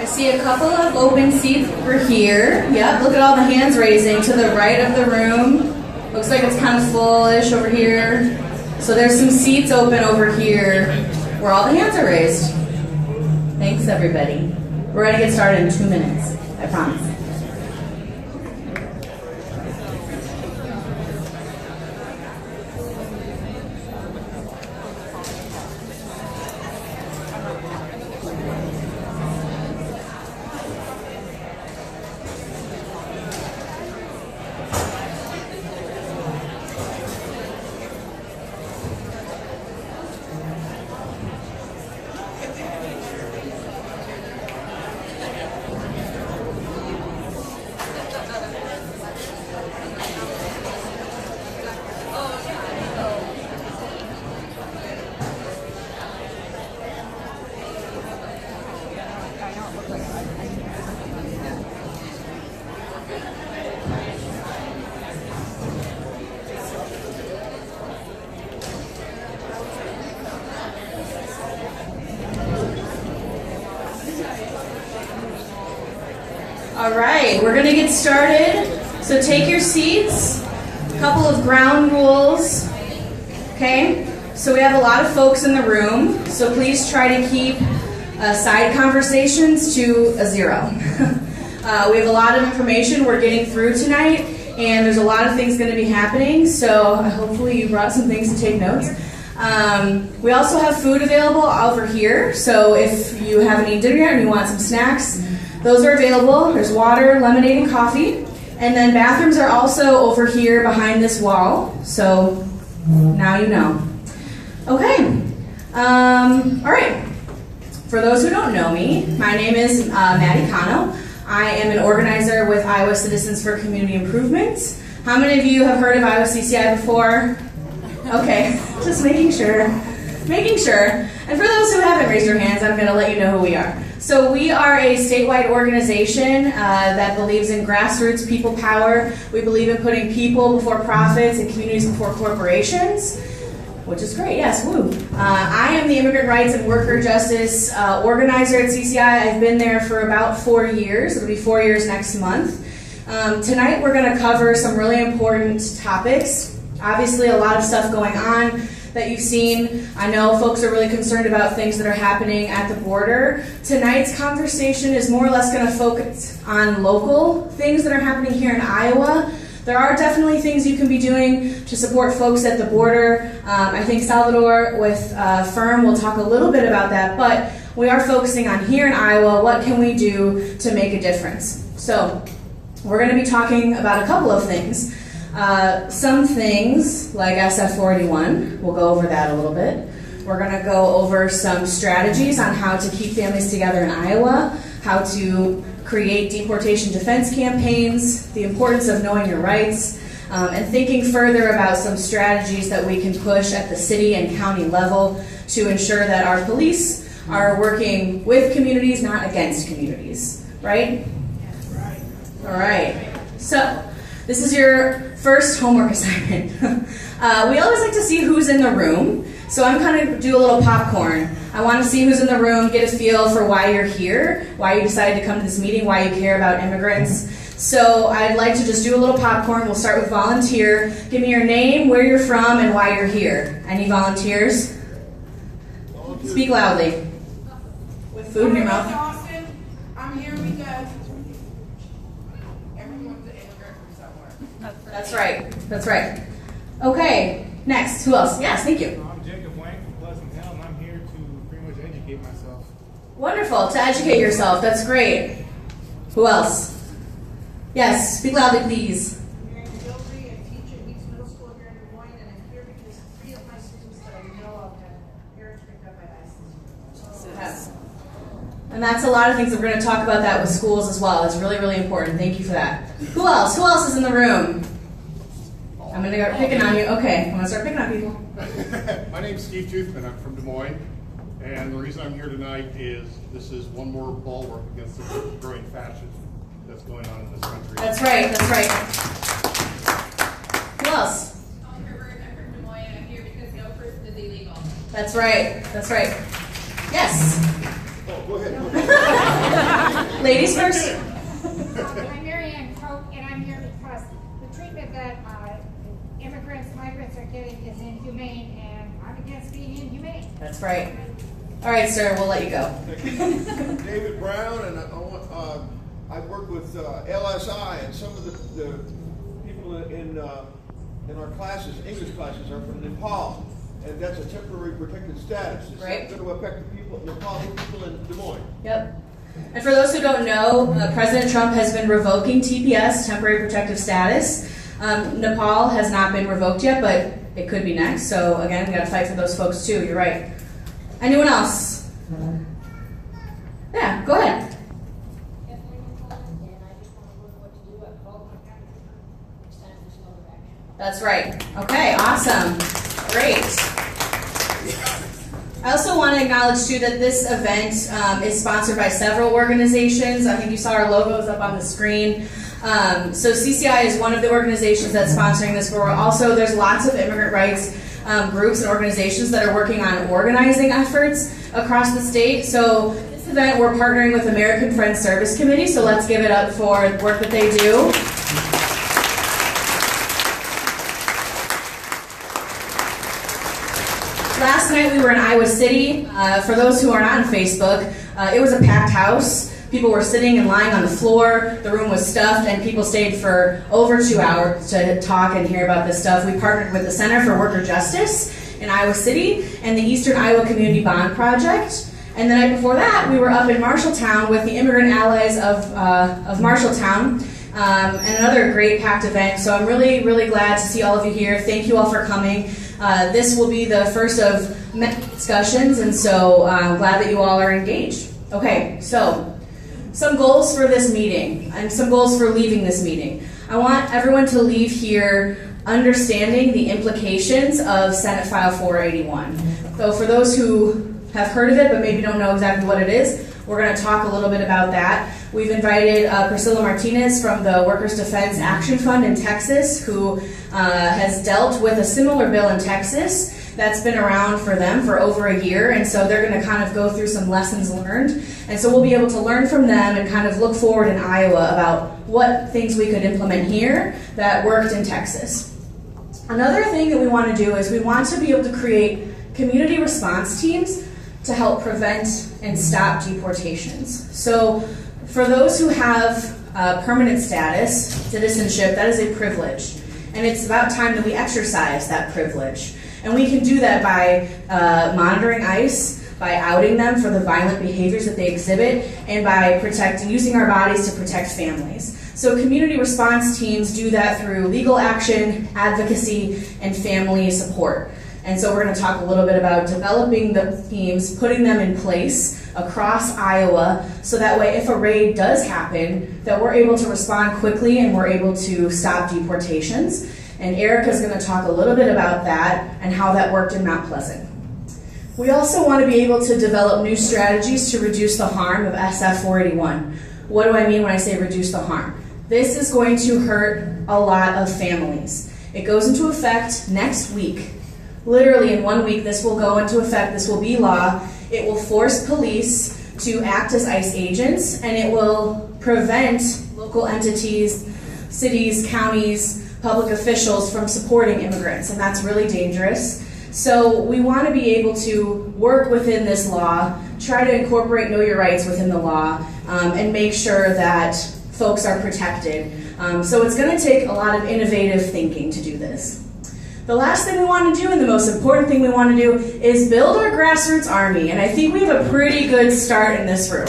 I see a couple of open seats over here. Yep, look at all the hands raising to the right of the room. Looks like it's kind of full-ish over here. So there's some seats open over here where all the hands are raised. Thanks, everybody. We're going to get started in 2 minutes, I promise. All right, we're going to get started. So take your seats. A couple of ground rules. Okay? So we have a lot of folks in the room, so please try to keep side conversations to a 0. We have a lot of information we're getting through tonight, and there's a lot of things going to be happening, so hopefully you brought some things to take notes. We also have food available over here, so if you haven't eaten dinner yet and you want some snacks, those are available. There's water, lemonade, and coffee. And then bathrooms are also over here behind this wall. So now you know. Okay. All right. For those who don't know me, my name is Maddie Cano. I am an organizer with Iowa Citizens for Community Improvement. How many of you have heard of Iowa CCI before? Okay. Just making sure. Making sure. And for those who haven't raised your hands, I'm going to let you know who we are. So we are a statewide organization that believes in grassroots people power. We believe in putting people before profits and communities before corporations, which is great. Yes, woo. I am the Immigrant Rights and Worker Justice organizer at CCI. I've been there for about 4 years. It'll be 4 years next month. Tonight we're going to cover some really important topics. Obviously a lot of stuff going on that you've seen. I know folks are really concerned about things that are happening at the border. Tonight's conversation is more or less going to focus on local things that are happening here in Iowa. There are definitely things you can be doing to support folks at the border. I think Salvador with FIRM will talk a little bit about that, but we are focusing on here in Iowa, what can we do to make a difference? So we're going to be talking about a couple of things. Some things like SF481, we'll go over that a little bit. We're going to go over some strategies on how to keep families together in Iowa, how to create deportation defense campaigns, the importance of knowing your rights, and thinking further about some strategies that we can push at the city and county level to ensure that our police are working with communities, not against communities, right? All right. So this is your first homework assignment. We always like to see who's in the room, so I'm kind of do a little popcorn. I want to see who's in the room, get a feel for why you're here, why you decided to come to this meeting, why you care about immigrants. So I'd like to just do a little popcorn. We'll start with volunteer. Give me your name, where you're from, and why you're here. Any volunteers? Speak loudly. With food in your mouth. Austin, I'm here because everyone's an immigrant from somewhere. That's right. That's right. Okay, next. Who else? Yes, thank you. I'm Jacob Wang from Pleasant Hill, and I'm here to pretty much educate myself. Wonderful, to educate yourself. That's great. Who else? Yes, speak loudly, please. Mary Gilby, I teach at East Middle School here in Des Moines, and I'm here because 3 of my students that I know of have parents picked up by ISIS. Yes. And that's a lot of things. We're going to talk about that with schools as well. It's really, really important. Thank you for that. Who else? Who else is in the room? I'm going to start picking on you. Okay, I'm going to start picking on people. My name's Steve Toothman. I'm from Des Moines. And the reason I'm here tonight is this is one more bulwark against the growing fascism that's going on in this country. That's right. That's right. Who else? I'm from Des Moines. I'm here because no person is illegal. That's right. That's right. Yes. Oh, go ahead. Ladies first. I'm Mary Ann Coke, and I'm here because the treatment that migrants are getting is inhumane, and I'm against being inhumane. That's right. All right, sir, we'll let you go. David Brown, and I work with LSI, and some of the people in our classes, English classes, are from Nepal, and that's a temporary protected status. It's Right. not going to affect the people, Nepali people in Des Moines. Yep. And for those who don't know, President Trump has been revoking TPS, temporary protective status. Nepal has not been revoked yet, but it could be next. So again, we got to fight for those folks too. You're right. Anyone else? Yeah, go ahead. That's right. Okay, awesome. Great. I also want to acknowledge too that this event is sponsored by several organizations. I think you saw our logos up on the screen. So CCI is one of the organizations that's sponsoring this, but there's lots of immigrant rights groups and organizations that are working on organizing efforts across the state. So this event, we're partnering with American Friends Service Committee, so let's give it up for the work that they do. Last night we were in Iowa City. For those who are not on Facebook, it was a packed house. People were sitting and lying on the floor. The room was stuffed, and people stayed for over 2 hours to talk and hear about this stuff. We partnered with the Center for Worker Justice in Iowa City and the Eastern Iowa Community Bond Project. And the night before that, we were up in Marshalltown with the Immigrant Allies of Marshalltown. And another great packed event. So I'm really, really glad to see all of you here. Thank you all for coming. This will be the first of many discussions, and so I'm glad that you all are engaged. Okay, so some goals for this meeting and some goals for leaving this meeting. I want everyone to leave here understanding the implications of Senate File 481. So for those who have heard of it but maybe don't know exactly what it is, we're going to talk a little bit about that. We've invited Priscilla Martinez from the Workers' Defense Action Fund in Texas, who has dealt with a similar bill in Texas that's been around for them for over a year, and so they're going to kind of go through some lessons learned. And so we'll be able to learn from them and kind of look forward in Iowa about what things we could implement here that worked in Texas. Another thing that we want to do is we want to be able to create community response teams to help prevent and stop deportations. So for those who have permanent status, citizenship, that is a privilege. And it's about time that we exercise that privilege. And we can do that by monitoring ICE, by outing them for the violent behaviors that they exhibit, and by using our bodies to protect families. So community response teams do that through legal action, advocacy, and family support. And so we're going to talk a little bit about developing the teams, putting them in place across Iowa, so that way if a raid does happen, that we're able to respond quickly and we're able to stop deportations. And Erica's going to talk a little bit about that and how that worked in Mount Pleasant. We also want to be able to develop new strategies to reduce the harm of SF 481. What do I mean when I say reduce the harm? This is going to hurt a lot of families. It goes into effect next week. Literally in 1 week, this will go into effect. This will be law. It will force police to act as ICE agents, and it will prevent local entities, cities, counties, public officials from supporting immigrants, and that's really dangerous. So we want to be able to work within this law, try to incorporate Know Your Rights within the law, and make sure that folks are protected. So it's going to take a lot of innovative thinking to do this. The last thing we want to do, and the most important thing we want to do, is build our grassroots army. And I think we have a pretty good start in this room.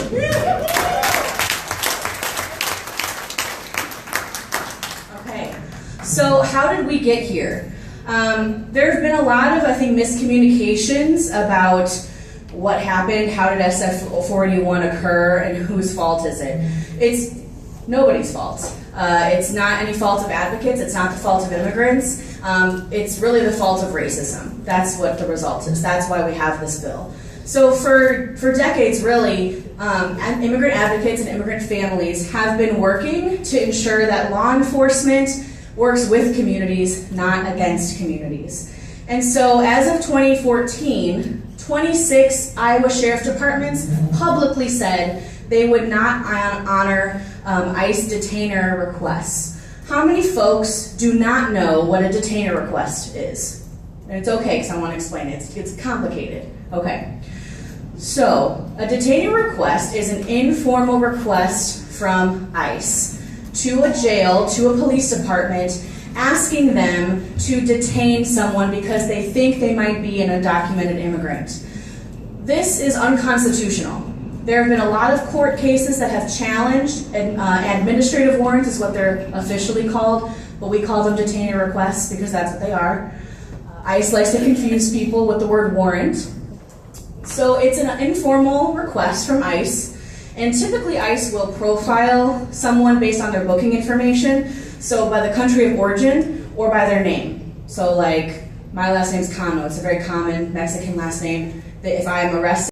Okay, so how did we get here? There have been a lot of, I think, miscommunications about what happened, how did SF 481 occur, and whose fault is it? It's nobody's fault. It's not any fault of advocates, it's not the fault of immigrants. It's really the fault of racism. That's what the result is. That's why we have this bill. So for decades, really, immigrant advocates and immigrant families have been working to ensure that law enforcement works with communities, not against communities. And so as of 2014, 26 Iowa Sheriff Departments publicly said they would not honor ICE detainer requests. How many folks do not know what a detainer request is? And it's okay, because I want to explain it. It's complicated. Okay. So, a detainer request is an informal request from ICE to a jail, to a police department, asking them to detain someone because they think they might be an undocumented immigrant. This is unconstitutional. There have been a lot of court cases that have challenged administrative warrants, is what they're officially called, but we call them detainer requests because that's what they are. ICE likes to confuse people with the word warrant. So it's an informal request from ICE, and typically ICE will profile someone based on their booking information, so by the country of origin or by their name. So like, my last name's Cano, it's a very common Mexican last name. If I am arrested